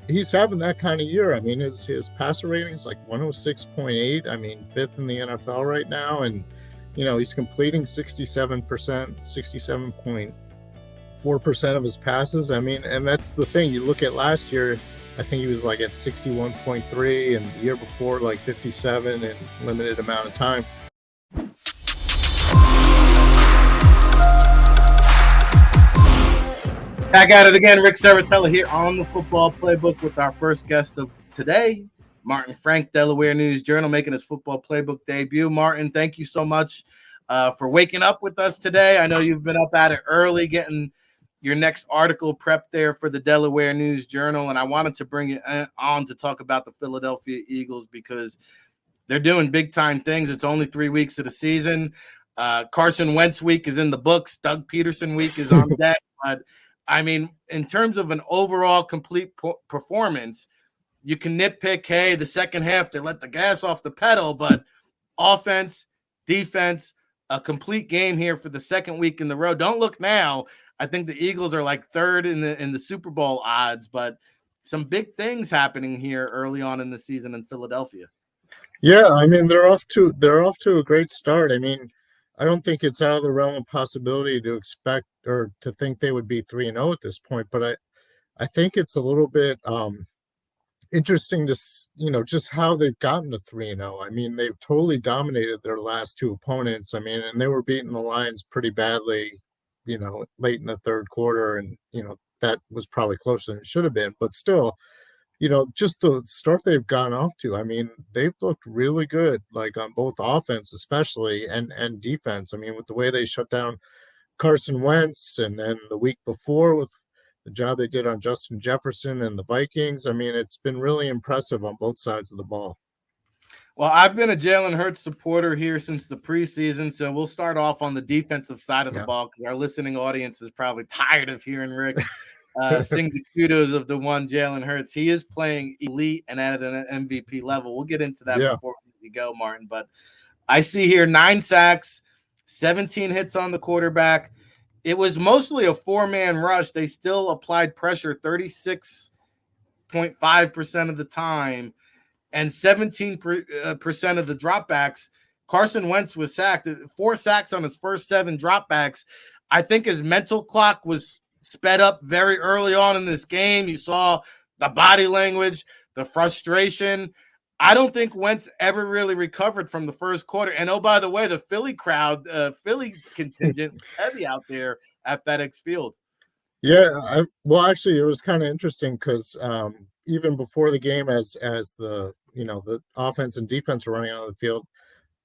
He's having that kind of year. I mean, his passer rating is like 106.8. I mean, fifth in the NFL right now. And, he's completing 67% of his passes. I mean, and that's the thing. You look at last year, I think he was like at 61.3, and the year before, like 57 in limited amount of time. Back at it again, Ric Serritella here on the Football Playbook with our first guest of today, Martin Frank, Delaware News Journal, making his Football Playbook debut. Martin, thank you so much for waking up with us today. I know you've been up at it early getting your next article prepped there for the Delaware News Journal, and I wanted to bring it on to talk about the Philadelphia Eagles because they're doing big-time things. It's only 3 weeks of the season. Carson Wentz week is in the books. Doug Peterson week is on deck. But, I mean, in terms of an overall complete performance, you can nitpick, hey, the second half, they let the gas off the pedal, but offense, defense, a complete game here for the second week in the row. Don't look now. I think the Eagles are like third in the Super Bowl odds, but some big things happening here early on in the season in Philadelphia. Yeah, I mean, they're off to a great start. I mean, I don't think it's out of the realm of possibility to expect or to think they would be 3-0 at this point, but I think it's a little bit interesting to, just how they've gotten to 3-0. I mean, they've totally dominated their last two opponents. I mean, and they were beating the Lions pretty badly, late in the third quarter, and, that was probably closer than it should have been, but still, just the start they've gone off to. I mean, they've looked really good, like on both offense, especially, and defense. I mean, with the way they shut down Carson Wentz, and then the week before with the job they did on Justin Jefferson and the Vikings. I mean, it's been really impressive on both sides of the ball. Well, I've been a Jalen Hurts supporter here since the preseason, so we'll start off on the defensive side of the ball because our listening audience is probably tired of hearing Rick sing the kudos of the one Jalen Hurts. He is playing elite and at an MVP level. We'll get into that before we go, Martin. But I see here 9 sacks, 17 hits on the quarterback. It was mostly a 4-man rush. They still applied pressure 36.5% of the time, and 17% of the dropbacks. Carson Wentz was sacked. 4 sacks on his first 7 dropbacks. I think his mental clock was sped up very early on in this game. You saw the body language, the frustration. I don't think Wentz ever really recovered from the first quarter. And, oh, by the way, the Philly crowd, Philly contingent, heavy out there at FedEx Field. Yeah, actually, it was kind of interesting because even before the game, as the the offense and defense were running on the field,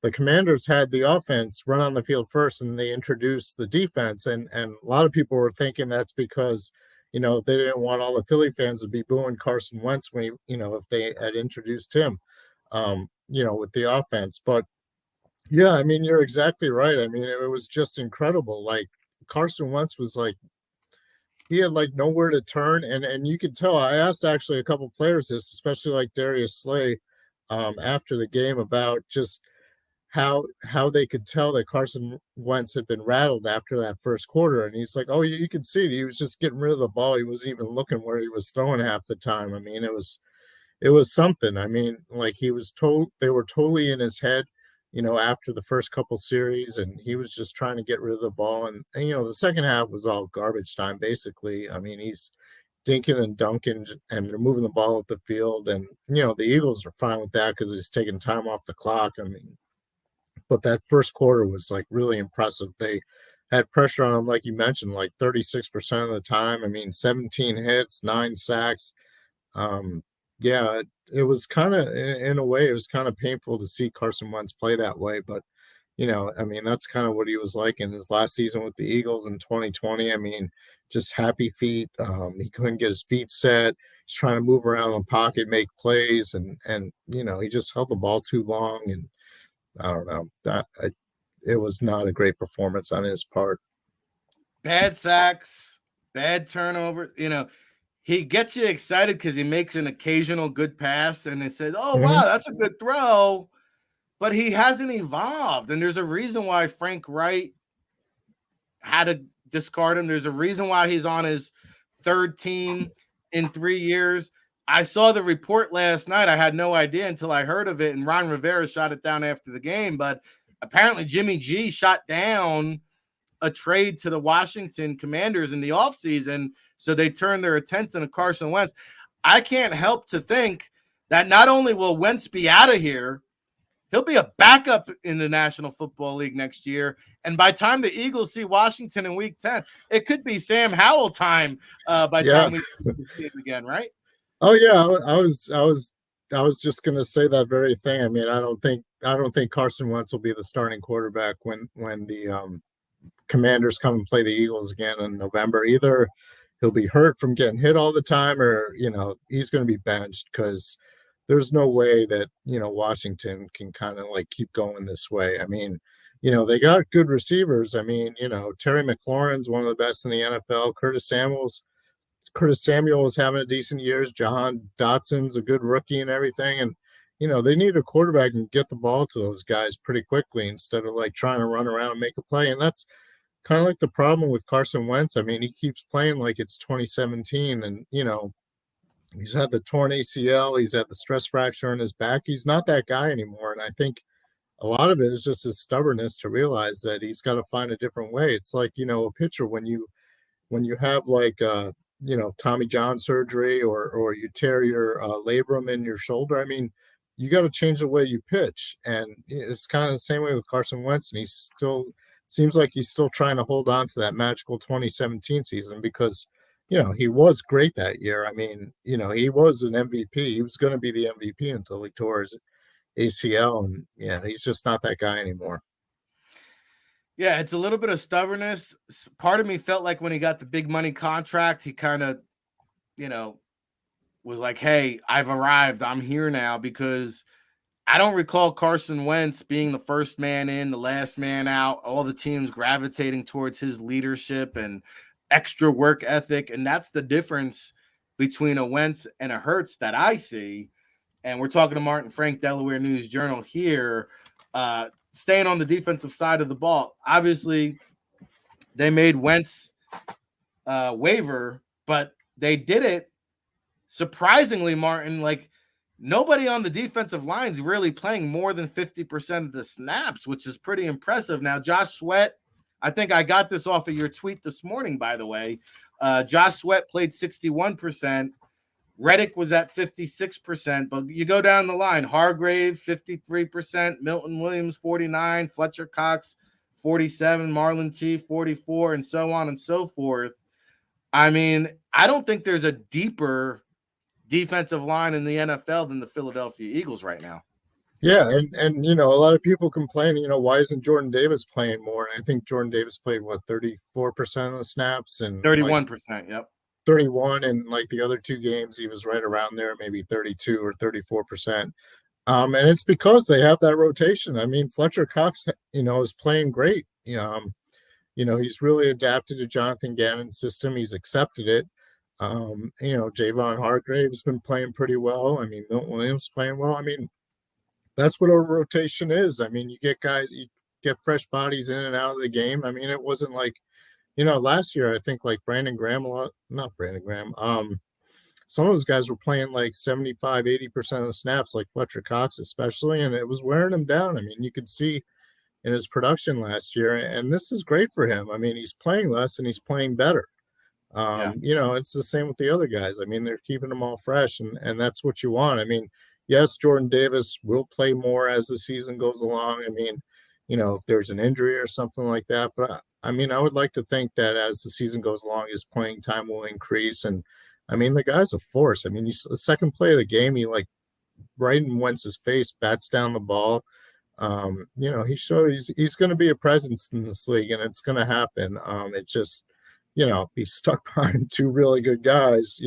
the Commanders had the offense run on the field first, and they introduced the defense. And a lot of people were thinking that's because, they didn't want all the Philly fans to be booing Carson Wentz when if they had introduced him, with the offense. But yeah, I mean, you're exactly right. I mean, it was just incredible. Like Carson Wentz was like, he had like nowhere to turn, and you could tell. I asked actually a couple players this, especially like Darius Slay, after the game about just how they could tell that Carson Wentz had been rattled after that first quarter. And he's like, oh, you could see it. He was just getting rid of the ball. He wasn't even looking where he was throwing half the time. I mean, it was something. I mean, like they were totally in his head, after the first couple series, and he was just trying to get rid of the ball. And the second half was all garbage time, basically. I mean, he's dinking and dunking, and they're moving the ball up the field. And, the Eagles are fine with that because he's taking time off the clock. I mean, but that first quarter was like really impressive. They had pressure on him, like you mentioned, like 36% of the time. I mean, 17 hits, 9 sacks. Yeah, it was kind of, in a way, it was kind of painful to see Carson Wentz play that way. But, I mean, that's kind of what he was like in his last season with the Eagles in 2020. I mean, just happy feet. He couldn't get his feet set. He's trying to move around the pocket, make plays, and he just held the ball too long. And I don't know, it was not a great performance on his part. Bad sacks, bad turnover. He gets you excited because he makes an occasional good pass, and it says, oh, wow, that's a good throw. But he hasn't evolved, and there's a reason why Frank Wright had to discard him. There's a reason why he's on his third team in 3 years. I saw the report last night. I had no idea until I heard of it, and Ron Rivera shot it down after the game. But apparently Jimmy G shot down a trade to the Washington Commanders in the offseason, so they turned their attention to Carson Wentz. I can't help to think that not only will Wentz be out of here, he'll be a backup in the National Football League next year. And by the time the Eagles see Washington in Week 10, it could be Sam Howell time by the time we see this game again, right? Oh yeah, I was just going to say that very thing. I mean, I don't think Carson Wentz will be the starting quarterback when the Commanders come and play the Eagles again in November. Either he'll be hurt from getting hit all the time, or he's going to be benched, because there's no way that Washington can kind of like keep going this way. I mean, they got good receivers. I mean, Terry McLaurin's one of the best in the NFL. Curtis Samuel is having a decent years. Jahan Dotson's a good rookie and everything. And, they need a quarterback and get the ball to those guys pretty quickly instead of like trying to run around and make a play. And that's kind of like the problem with Carson Wentz. I mean, he keeps playing like it's 2017, and, he's had the torn ACL. He's had the stress fracture in his back. He's not that guy anymore. And I think a lot of it is just his stubbornness to realize that he's got to find a different way. It's like, a pitcher, when you have like, Tommy John surgery, or you tear your labrum in your shoulder. I mean, you got to change the way you pitch. And it's kind of the same way with Carson Wentz. And seems like he's still trying to hold on to that magical 2017 season, because, he was great that year. I mean, he was an MVP. He was going to be the MVP until he tore his ACL. And he's just not that guy anymore. Yeah, it's a little bit of stubbornness. Part of me felt like when he got the big money contract, he kind of, was like, hey, I've arrived. I'm here now, because I don't recall Carson Wentz being the first man in, the last man out, all the teams gravitating towards his leadership and extra work ethic. And that's the difference between a Wentz and a Hurts that I see. And we're talking to Martin Frank, Delaware News Journal here, staying on the defensive side of the ball. Obviously, they made Wentz waiver, but they did it surprisingly, Martin. Like, nobody on the defensive line is really playing more than 50% of the snaps, which is pretty impressive. Now, Josh Sweat, I think I got this off of your tweet this morning, by the way. Josh Sweat played 61%. Reddick was at 56%, but you go down the line: Hargrave 53%, Milton Williams 49%, Fletcher Cox 47%, Marlon T 44%, and so on and so forth. I mean, I don't think there's a deeper defensive line in the NFL than the Philadelphia Eagles right now. Yeah, and a lot of people complain, why isn't Jordan Davis playing more? And I think Jordan Davis played 34% of the snaps, and 31%, yep. 31, and like the other two games he was right around there, maybe 32 or 34%. And it's because they have that rotation. I mean, Fletcher Cox, is playing great. He's really adapted to Jonathan Gannon's system. He's accepted it. Javon Hargrave's been playing pretty well. I mean, Milton Williams playing well. I mean, that's what a rotation is. I mean, you get fresh bodies in and out of the game. I mean, it wasn't like, last year, I think like not Brandon Graham. Some of those guys were playing like 75, 80% of the snaps, like Fletcher Cox especially, and it was wearing him down. I mean, you could see in his production last year, and this is great for him. I mean, he's playing less and he's playing better. It's the same with the other guys. I mean, they're keeping them all fresh, and that's what you want. I mean, yes, Jordan Davis will play more as the season goes along. I mean, if there's an injury or something like that, but I mean, I would like to think that as the season goes along, his playing time will increase. And I mean, the guy's a force. I mean, the second play of the game, he like right in Wentz's face, bats down the ball. He showed he's going to be a presence in this league, and it's going to happen. It just, he's stuck behind two really good guys,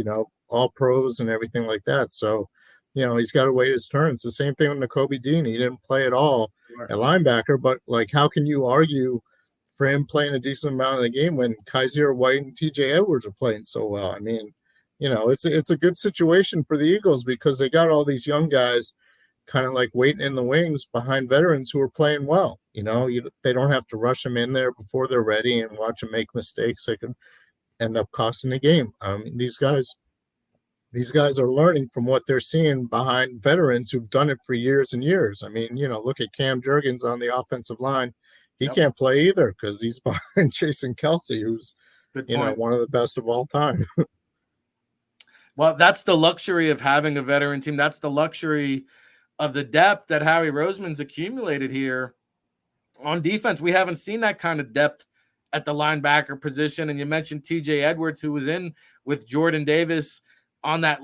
all pros and everything like that. So, he's got to wait his turn. It's the same thing with Nakobe Dean. He didn't play at all at linebacker, but like, how can you argue for him playing a decent amount of the game when Kaiser White and TJ Edwards are playing so well? I mean, it's a good situation for the Eagles because they got all these young guys kind of like waiting in the wings behind veterans who are playing well. They don't have to rush them in there before they're ready and watch them make mistakes that could end up costing the game. These guys these guys are learning from what they're seeing behind veterans who've done it for years and years. I mean, look at Cam Jurgens on the offensive line. He Yep. can't play either because he's behind Jason Kelsey, who's, Good point. one of the best of all time. Well, that's the luxury of having a veteran team. That's the luxury of the depth that Howie Roseman's accumulated here on defense. We haven't seen that kind of depth at the linebacker position. And you mentioned TJ Edwards, who was in with Jordan Davis on that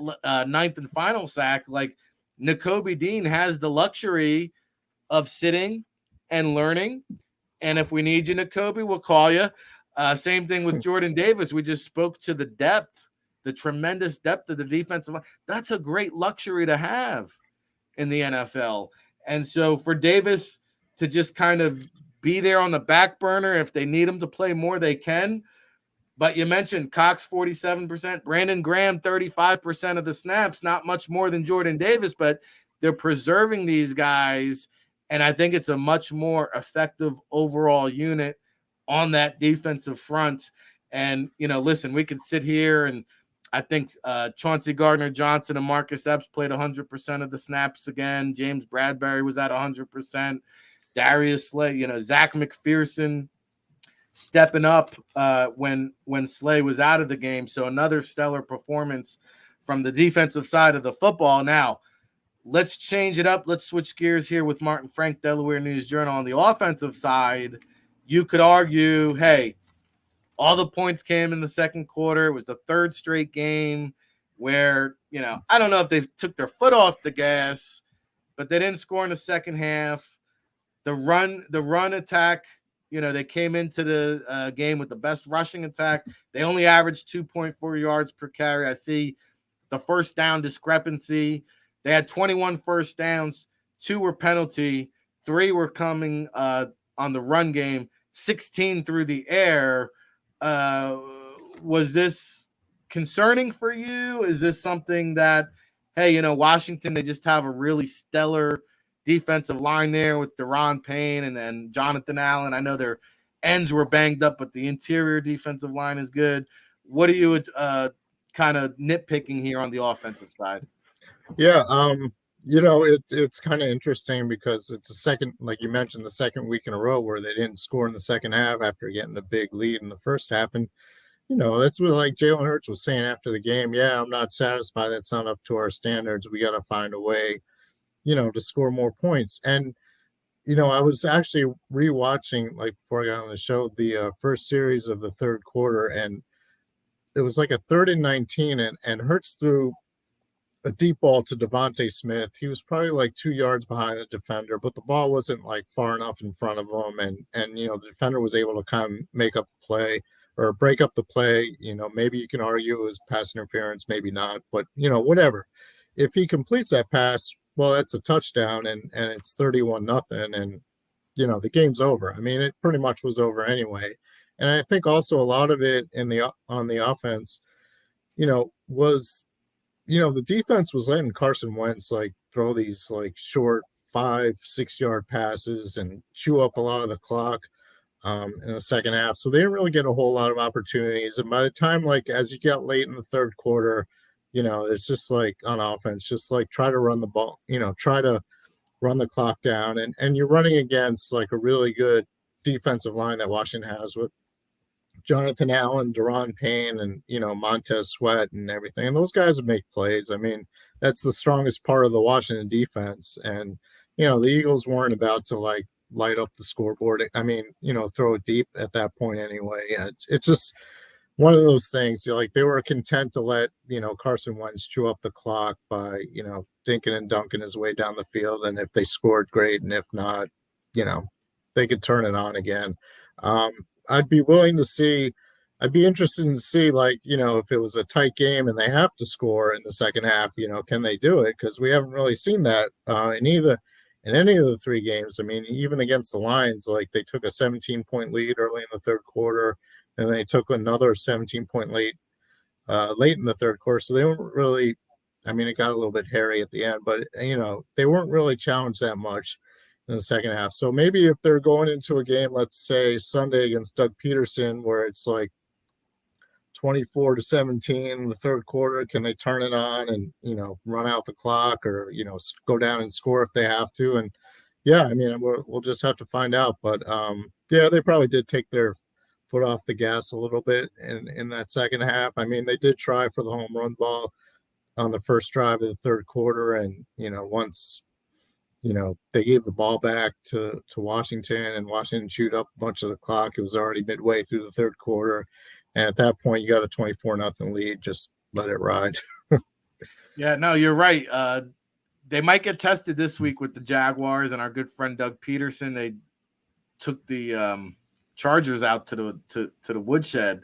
ninth and final sack. Like, Nakobe Dean has the luxury of sitting and learning. And if we need you, Nakobe, we'll call you. Same thing with Jordan Davis. We just spoke to the depth, the tremendous depth of the defensive line. That's a great luxury to have in the NFL. And so for Davis to just kind of be there on the back burner, if they need him to play more, they can. But you mentioned Cox 47%, Brandon Graham 35% of the snaps, not much more than Jordan Davis, but they're preserving these guys. And I think it's a much more effective overall unit on that defensive front. And, listen, we could sit here and I think Chauncey Gardner-Johnson and Marcus Epps played 100% of the snaps again. James Bradbury was at 100%. Darius Slay, Zach McPherson stepping up when Slay was out of the game. So another stellar performance from the defensive side of the football. Now, let's change it up. Let's switch gears here with Martin Frank, Delaware News-Journal. On the offensive side, you could argue, hey, all the points came in the second quarter. It was the third straight game where, I don't know if they took their foot off the gas, but they didn't score in the second half. The run attack, they came into the game with the best rushing attack. They only averaged 2.4 yards per carry. I see the first down discrepancy. They had 21 first downs. 2 were penalty. 3 were coming on the run game. 16 through the air. Was this concerning for you? Is this something that, hey, Washington, they just have a really stellar defensive line there with Deron Payne and then Jonathan Allen. I know their ends were banged up, but the interior defensive line is good. What are you kind of nitpicking here on the offensive side? Yeah, it's kind of interesting because it's a second, like you mentioned, the second week in a row where they didn't score in the second half after getting a big lead in the first half. And, that's what like Jalen Hurts was saying after the game. Yeah, I'm not satisfied. That's not up to our standards. We got to find a way, to score more points. And, I was actually rewatching, like before I got on the show, the first series of the third quarter, and it was like a 3rd and 19, and Hurts threw a deep ball to Devonta Smith. He was probably like 2 yards behind the defender, but the ball wasn't like far enough in front of him. And the defender was able to kind of make up the play or break up the play. Maybe you can argue it was pass interference, maybe not, but whatever. If he completes that pass, well, that's a touchdown and it's 31-0. And, the game's over. I mean, it pretty much was over anyway. And I think also a lot of it on the offense, was, the defense was letting Carson Wentz like throw these like short 5-6 yard passes and chew up a lot of the clock in the second half. So they didn't really get a whole lot of opportunities. And by the time, like, as you get late in the third quarter, it's just like on offense, just like try to run the ball, try to run the clock down. And you're running against like a really good defensive line that Washington has with Jonathan Allen, Deron Payne, and Montez Sweat and everything. And those guys would make plays. I mean, that's the strongest part of the Washington defense. And the Eagles weren't about to like light up the scoreboard. I mean, throw it deep at that point anyway. It's just one of those things. They were content to let Carson Wentz chew up the clock by dinking and dunking his way down the field. And if they scored, great, and if not, they could turn it on again. I'd be willing to see. I'd be interested to see, like, if it was a tight game and they have to score in the second half, can they do it? Because we haven't really seen that in any of the 3 games. I mean, even against the Lions, like they took a 17-point lead early in the third quarter, and they took another 17-point lead late in the third quarter. So they weren't really. I mean, it got a little bit hairy at the end, but they weren't really challenged that much in the second half. So maybe if they're going into a game, let's say Sunday against Doug Peterson, where it's like 24-17 in the third quarter. Can they turn it on and, run out the clock, or, go down and score if they have to? And yeah, I mean, we'll just have to find out. But yeah, they probably did take their foot off the gas a little bit in that second half. I mean, they did try for the home run ball on the first drive of the third quarter. And, once, they gave the ball back to Washington, and Washington chewed up a bunch of the clock. It was already midway through the third quarter. And at that point, you got a 24-0 lead. Just let it ride. Yeah, no, you're right. They might get tested this week with the Jaguars and our good friend Doug Peterson. They took the Chargers out to the woodshed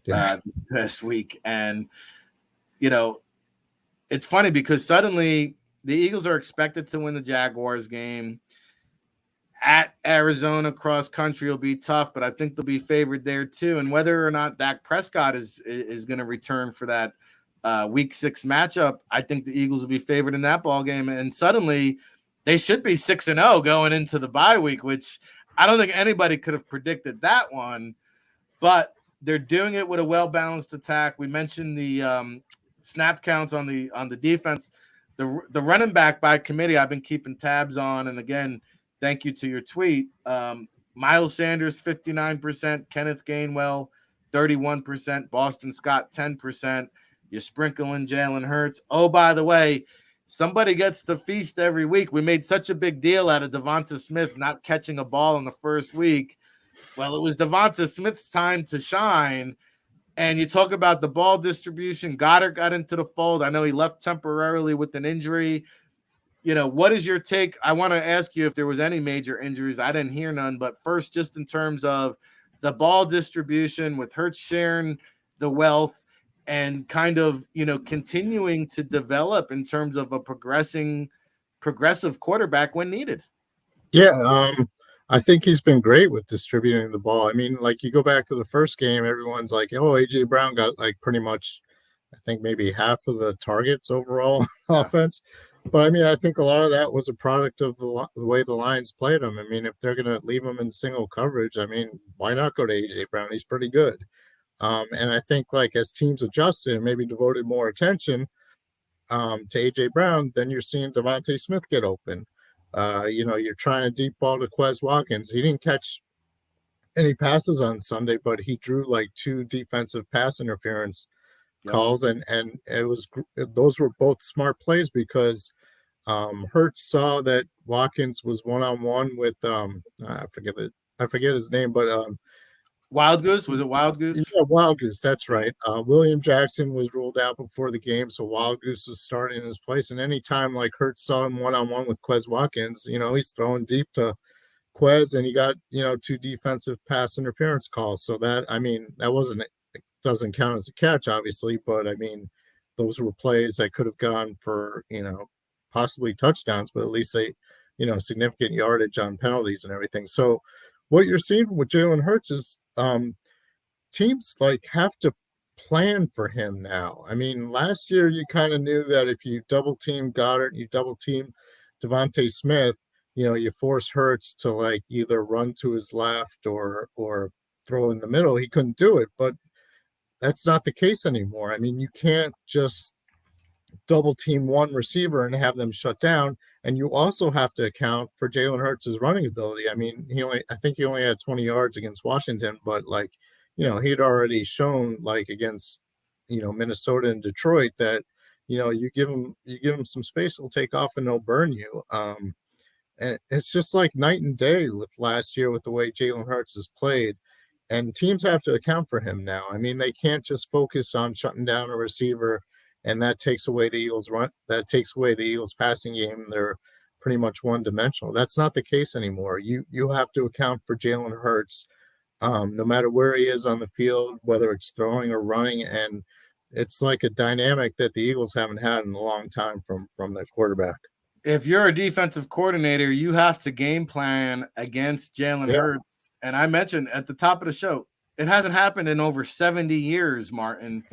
this past week. And, it's funny because suddenly the Eagles are expected to win the Jaguars game. At Arizona, cross country will be tough, but I think they'll be favored there too. And whether or not Dak Prescott is going to return for that Week 6 matchup, I think the Eagles will be favored in that ball game. And suddenly, they should be 6-0 going into the bye week, which I don't think anybody could have predicted that one. But they're doing it with a well-balanced attack. We mentioned the snap counts on the defense. The running back by committee I've been keeping tabs on, and again, thank you to your tweet. Miles Sanders, 59%. Kenneth Gainwell, 31%. Boston Scott, 10%. You sprinkle in Jalen Hurts. Oh, by the way, somebody gets to feast every week. We made such a big deal out of Devonta Smith not catching a ball in the first week. Well, it was Devonta Smith's time to shine. And you talk about the ball distribution. Goddard got into the fold. I know he left temporarily with an injury. What is your take? I want to ask you if there was any major injuries. I didn't hear none. But first, just in terms of the ball distribution with Hurts sharing the wealth and kind of, continuing to develop in terms of a progressive quarterback when needed. Yeah, I think he's been great with distributing the ball. I mean, like, you go back to the first game, everyone's like, oh, A.J. Brown got like pretty much, I think maybe half of the targets overall offense. But I mean, I think a lot of that was a product of the way the Lions played him. I mean, if they're going to leave him in single coverage, I mean, why not go to A.J. Brown? He's pretty good. And I think, like, as teams adjusted and maybe devoted more attention to A.J. Brown, then you're seeing Devonta Smith get open. You're trying to deep ball to Quez Watkins. He didn't catch any passes on Sunday, but he drew like 2 defensive pass interference calls, and those were both smart plays because Hurts saw that Watkins was one-on-one with I forget his name, but Wild Goose, was it Wild Goose? Yeah, Wild Goose, that's right. William Jackson was ruled out before the game, so Wild Goose was starting in his place. And anytime like Hurts saw him one-on-one with Quez Watkins, he's throwing deep to Quez, and he got 2 defensive pass interference calls. So that, I mean, that doesn't count as a catch, obviously, but I mean, those were plays that could have gone for possibly touchdowns, but at least they significant yardage on penalties and everything. So what you're seeing with Jalen Hurts is teams like have to plan for him now. I mean, last year you kind of knew that if you double team Goddard, you double team Devonta Smith, you force Hurts to like either run to his left or throw in the middle. He couldn't do it, but that's not the case anymore. I mean, you can't just double team one receiver and have them shut down. And you also have to account for Jalen Hurts' running ability. I mean, I think he only had 20 yards against Washington, but like, he'd already shown like against, Minnesota and Detroit that, you give him some space, he'll take off and he'll burn you. And it's just like night and day with last year with the way Jalen Hurts has played. And teams have to account for him now. I mean, they can't just focus on shutting down a receiver, and that takes away the Eagles' run. That takes away the Eagles' passing game. They're pretty much one-dimensional. That's not the case anymore. You have to account for Jalen Hurts, no matter where he is on the field, whether it's throwing or running, and it's like a dynamic that the Eagles haven't had in a long time from their quarterback. If you're a defensive coordinator, you have to game plan against Jalen Hurts. And I mentioned at the top of the show, it hasn't happened in over 70 years, Martin.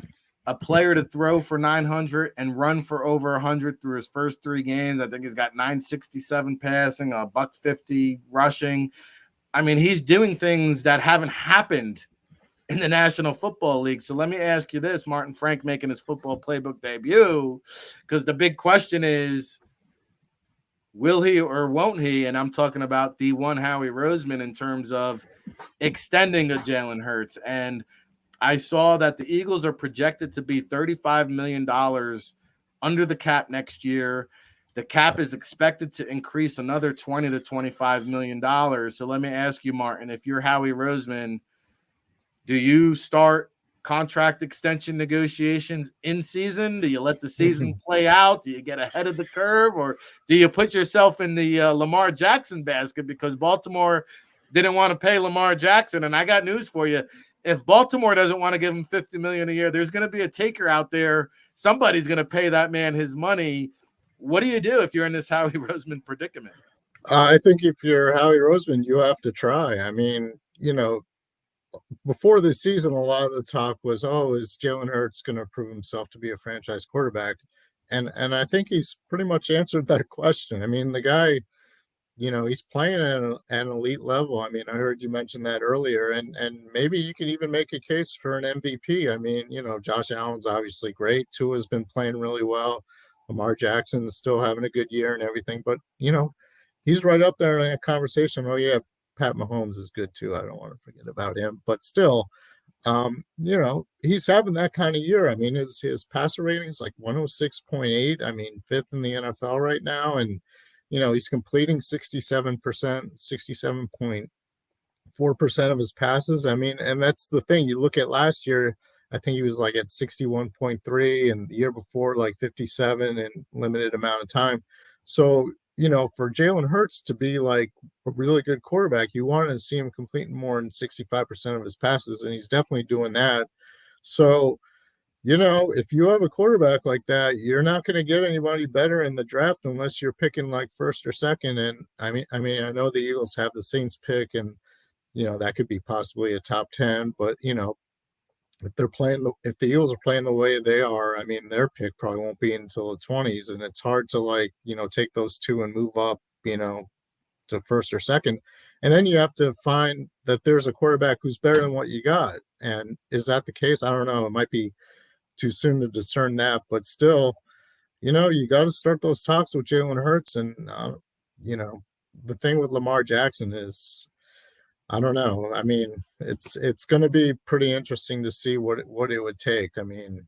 A player to throw for 900 and run for over 100 through his first 3 games. I think he's got 967 passing, a $150 rushing. I mean, he's doing things that haven't happened in the National Football League. So let me ask you this, Martin Frank making his football playbook debut, because the big question is, will he or won't he? And I'm talking about the one Howie Roseman in terms of extending a Jalen Hurts. And I saw that the Eagles are projected to be $35 million under the cap next year. The cap is expected to increase another $20 to $25 million. So let me ask you, Martin, if you're Howie Roseman, do you start contract extension negotiations in season? Do you let the season play out? Do you get ahead of the curve? Or do you put yourself in the Lamar Jackson basket because Baltimore didn't want to pay Lamar Jackson? And I got news for you. If Baltimore doesn't want to give him $50 million a year, there's going to be a taker out there. Somebody's going to pay that man his money. What do you do if you're in this Howie Roseman predicament? I think if you're Howie Roseman, you have to try. I mean, before the season, a lot of the talk was, oh, is Jalen Hurts going to prove himself to be a franchise quarterback? And I think he's pretty much answered that question. I mean, the guy, he's playing at an elite level. I mean, I heard you mention that earlier, and maybe you can even make a case for an MVP. I mean, Josh Allen's obviously great. Tua's been playing really well. Lamar Jackson's still having a good year and everything, but he's right up there in that conversation. Oh yeah, Pat Mahomes is good too. I don't want to forget about him, but still, he's having that kind of year. I mean, his passer rating is like 106.8. I mean, fifth in the NFL right now, and he's completing 67%, 67.4% of his passes. I mean, and that's the thing. You look at last year, I think he was like at 61.3, and the year before, like 57 in limited amount of time. So, for Jalen Hurts to be like a really good quarterback, you want to see him completing more than 65% of his passes, and he's definitely doing that. So, if you have a quarterback like that, you're not going to get anybody better in the draft unless you're picking like first or second. And I mean, I know the Eagles have the Saints pick, and that could be possibly a top 10, but if the Eagles are playing the way they are, I mean, their pick probably won't be until the 20s, and it's hard to take those two and move up, to first or second. And then you have to find that there's a quarterback who's better than what you got. And is that the case? I don't know. It might be too soon to discern that, but still, you got to start those talks with Jalen Hurts. And, the thing with Lamar Jackson is, I don't know. I mean, it's going to be pretty interesting to see what it would take. I mean,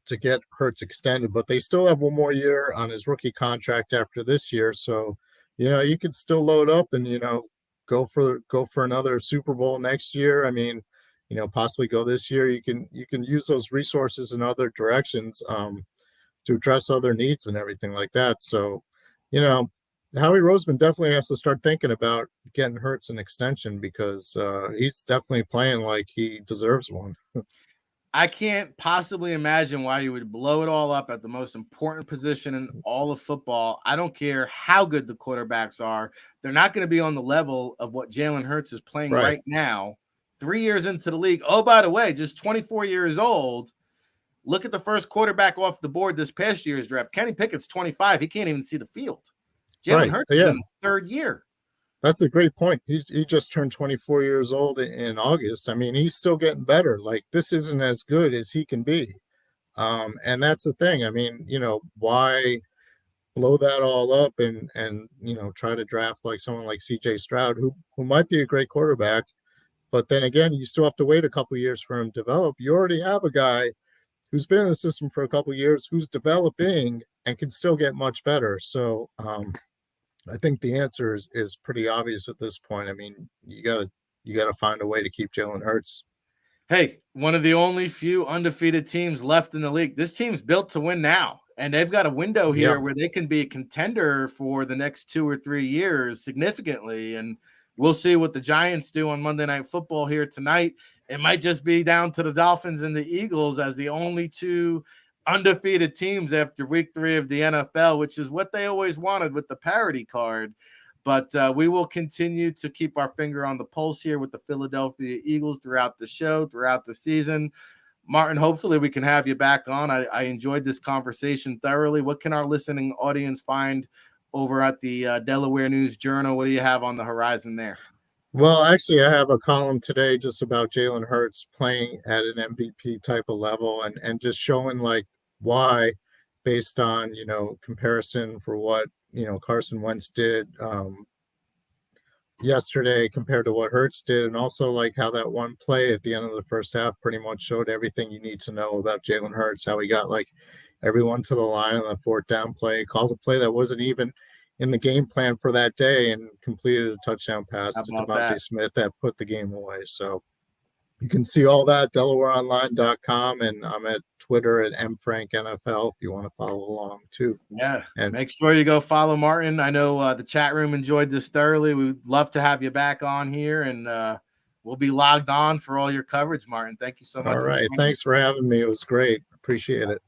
to get Hurts extended, but they still have one more year on his rookie contract after this year. So, you could still load up and, go for another Super Bowl next year. I mean, possibly go this year. You can use those resources in other directions to address other needs and everything like that. So, Howie Roseman definitely has to start thinking about getting Hurts an extension because he's definitely playing like he deserves one. I can't possibly imagine why you would blow it all up at the most important position in all of football. I don't care how good the quarterbacks are. They're not going to be on the level of what Jalen Hurts is playing right now, 3 years into the league. Oh, by the way, just 24 years old. Look at the first quarterback off the board this past year's draft. Kenny Pickett's 25. He can't even see the field. Jalen Hurts is in his third year. That's a great point. He just turned 24 years old in August. I mean, he's still getting better. Like, this isn't as good as he can be. And that's the thing. I mean, why blow that all up and try to draft like someone like CJ Stroud, who might be a great quarterback, but then again, you still have to wait a couple years for him to develop. You already have a guy who's been in the system for a couple years, who's developing and can still get much better. So, I think the answer is pretty obvious at this point. I mean, you gotta find a way to keep Jalen Hurts. Hey, one of the only few undefeated teams left in the league. This team's built to win now, and they've got a window here where they can be a contender for the next 2 or 3 years significantly. And we'll see what the Giants do on Monday Night Football here tonight. It might just be down to the Dolphins and the Eagles as the only two undefeated teams after week 3 of the NFL, which is what they always wanted with the parity card. But we will continue to keep our finger on the pulse here with the Philadelphia Eagles throughout the show, throughout the season. Martin, hopefully we can have you back on. I enjoyed this conversation thoroughly. What can our listening audience find over at the Delaware News Journal? What do you have on the horizon there? Well, actually, I have a column today just about Jalen Hurts playing at an MVP type of level and just showing like why, based on, comparison for what, Carson Wentz did yesterday compared to what Hurts did, and also like how that one play at the end of the first half pretty much showed everything you need to know about Jalen Hurts, how he got like everyone to the line on the fourth down play, called a play that wasn't even in the game plan for that day, and completed a touchdown pass How to about Devonta that? Smith that put the game away. So you can see all that DelawareOnline.com, and I'm at Twitter at mfranknfl if you want to follow along too. Yeah. And Make sure you go follow Martin. I know the chat room enjoyed this thoroughly. We'd love to have you back on here, and we'll be logged on for all your coverage, Martin. Thank you so much all for right, joining thanks us. for having me. It was great. Appreciate it.